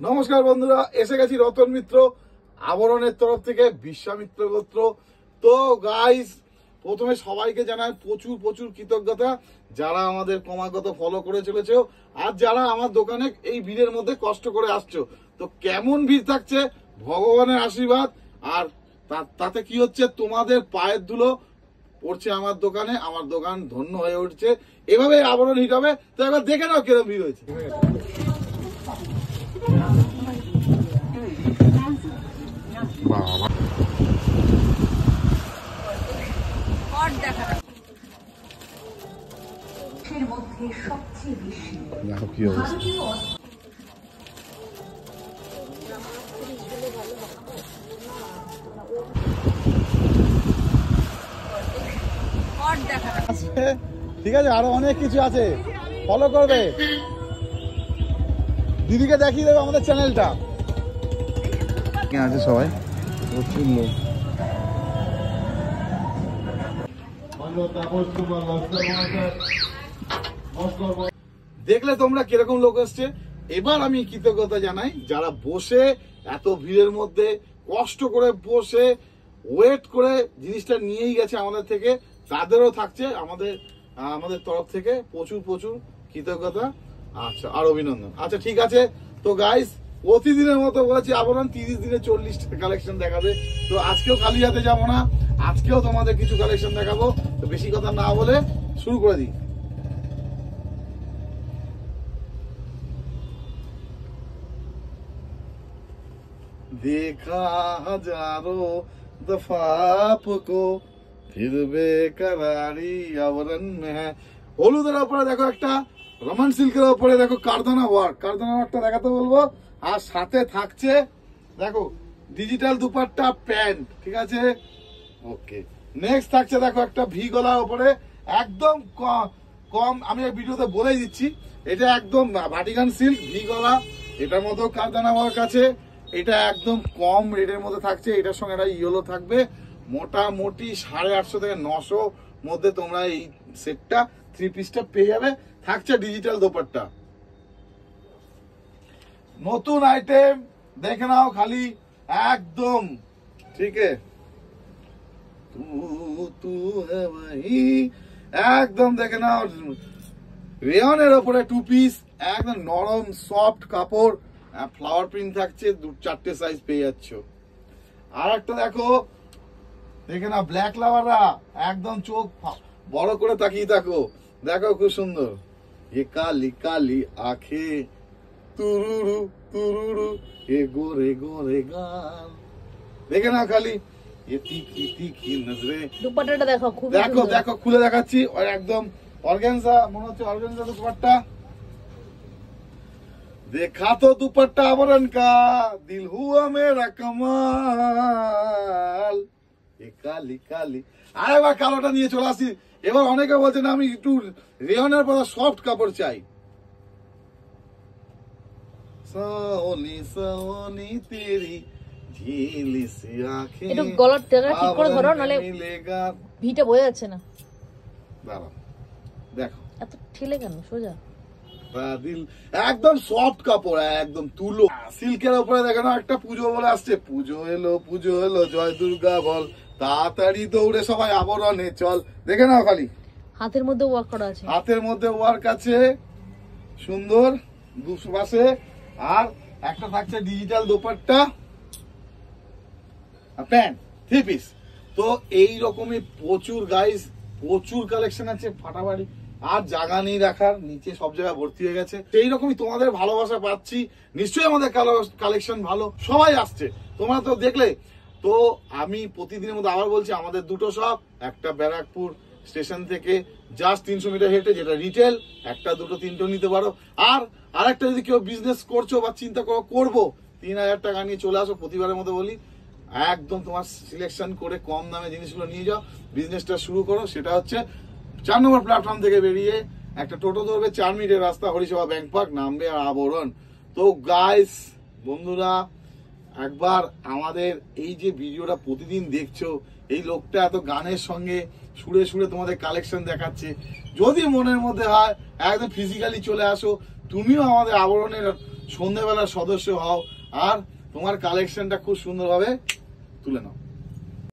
নমস্কার বন্ধুরা, এসে গেছি রতন মিত্র আবরণের তরফ থেকে, বিশ্বামিত্র গোত্র। তো গাইস, প্রথমে সবাইকে জানাই প্রচুর প্রচুর কৃতজ্ঞতা, যারা আমাদের ক্রমাগত ফলো করে চলেছো আর যারা আমার দোকানে এই ভিড়ের মধ্যে কষ্ট করে আসছো। তো কেমন ভিড় থাকছে ভগবানের আশীর্বাদ, আর তাতে কি হচ্ছে, তোমাদের পায়ের ধুলো পড়ছে আমার দোকানে, আমার দোকান ধন্য হয়ে উঠছে। এভাবে আবরণ হিট হবে। তো এবার দেখে নাও কিরকম ভিড় হয়েছে। দেখো কি অবস্থা। ঠিক আছে, আরো অনেক কিছু আছে, ফলো করবে। দিদিকে দেখিয়ে দেবে আমাদের চ্যানেলটা। আছে সবাই প্রচুর লোক। দেখলে তোমরা কিরকম লোক আসছে। এবার আমি কৃতজ্ঞতা জানাই যারা বসে এত ভিড়ের মধ্যে কষ্ট করে বসে ওয়েট করে জিনিসটা নিয়েই গেছে আমাদের থেকে, তাদেরও থাকছে আমাদের তরফ থেকে প্রচুর প্রচুর কৃতজ্ঞতা। আচ্ছা, আর অভিনন্দন। আচ্ছা ঠিক আছে। তো গাইস, প্রতিদিনের মতো বলেছি আবরণ 30 দিনে 40টা কালেকশন দেখাবে। তো আজকেও খালি হাতে যাবো না, আজকেও তোমাদের কিছু কালেকশন দেখাবো। তো বেশি কথা না বলে শুরু করে দিই। देखा हजारों दफा आपको फिर बेकरारी आवरण में है। হলুদের উপরে দেখো একটা রমান সিল্কের উপরে দেখো কারদানা ওয়ার্কটা দেখাতে বলবো। আর সাথে থাকছে দেখো ডিজিটাল দুপাট্টা প্যান্ট, ঠিক আছে। ওকে, নেক্সট থাকছে দেখো একটা ভি গলার উপরে একদম কম, আমি এই ভিডিওতে বলেই দিচ্ছি, এটা একদম ভাটিকান সিল্ক ভি গলা, এটার মধ্যেও কারদানা ওয়ার্ক আছে। এটা একদম কম রেটের মধ্যে থাকছে, এটার সঙ্গে একটা ইয়েলো থাকবে। মোটামুটি 850 থেকে 900 মধ্যে তোমরা এই সেটটা 3 পিসটা পেয়ে যাবে। থাকছে ডিজিটাল দোপাট্টা, নতুন আইটেম দেখে নাও খালি একদম। ঠিক আছে, একদম দেখে নাও রেয়নের ওপরে 2 পিস, একদম নরম সফট কাপড়, ফ্লাওয়ার প্রিন্ট থাকছে, 2-4টে সাইজ পেয়ে যাচ্ছ। আর একটা দেখে না ব্ল্যাক লাভাররা একদম চোখ বড় করে তাকিয়ে থাকো, দেখো খুব সুন্দর। এ কালি কালি আঁখে তুরুরু তুরুরু এ গোরে গোরে গাল, দেখে না খালি এ তিখি তিখি নজরে। দুপাট্টাটা দেখো, খুব দেখো দেখো খুলে দেখাচ্ছি। আর একদম অর্গানজা, মনে হচ্ছে অর্গানজা দুপাট্টা। देखा तो दुपट्टा आवरण का दिल हुआ मेरा कमाल, ये काली काली। আর এবার কালোটা নিয়ে চলে আসি। এবার অনেকে বলছে না আমি একটু রেয়নের পর সফট কাপড় চাই। সোনি সোনি তেরি ঝিলি সে আঁখে, একটু গলার টেরা ঠিক করে ধরো, নালে ভিটা বোঝা যাচ্ছে না। দাঁড়াও, দেখো এত ঠেলে কেন, সোজা একদম সফট কাপড়, একদম তুলো সিল্কের উপরে। দেখো না একটা পুজো বলে আসছে, পুজো এলো জয় দুর্গা বল, তাড়াতাড়ি দৌড়ে সবাই আবরণে চল। দেখে নাও খালি হাতের মধ্যে ওয়ার্ক করা আছে, হাতের মধ্যে ওয়ার্ক আছে সুন্দর দুপাশে। আর একটা থাকছে ডিজিটাল দোপাট্টা প্যান্ট 3 পিস। তো এই রকমই প্রচুর গাইস, প্রচুর কালেকশন আছে ফাটাফাটি। আর জায়গা নেই রাখার, নিচে সব জায়গায় ভর্তি হয়ে গেছে। সেই রকমই তোমাদের ভালোবাসা পাচ্ছি, নিশ্চয়ই আমাদের কালেকশন ভালো, সবাই আসছে, তোমরা তো দেখলে। তো আমি প্রতিদিনের মধ্যে আবার বলছি, আমাদের দুটো শপ, একটা ব্যারাকপুর স্টেশন থেকে জাস্ট 300 মিটার হেঁটে, যেটা রিটেল, একটা দুটো তিনটে নিতে পারো। আর আরেকটা যদি কেউ বিজনেস করছো বা চিন্তা করবো 3000 টাকা নিয়ে চলে আসো। প্রতিবারের মতো বলি, একদম তোমার সিলেকশন করে কম দামে জিনিসগুলো নিয়ে যাও, বিজনেসটা শুরু করো। সেটা হচ্ছে 4 নম্বর প্ল্যাটফর্ম থেকে বেরিয়ে একটা টোটো ধরবে, 4 মিনিটের রাস্তা, হরিসভা ব্যাংক পার্ক, নামবে আর আবরণ। তো গাইস বন্ধুরা, একবার আমাদের এই যে ভিডিওটা প্রতিদিন দেখছো, এই লোকটা এত গানের সঙ্গে সুরে সুরে তোমাদের কালেকশন দেখাচ্ছে, যদি মনের মধ্যে হয় একদম ফিজিক্যালি চলে আসো, তুমিও আমাদের আবরণের সন্ধ্যেবেলার সদস্য হও আর তোমার কালেকশনটা খুব সুন্দরভাবে তুলে নাও।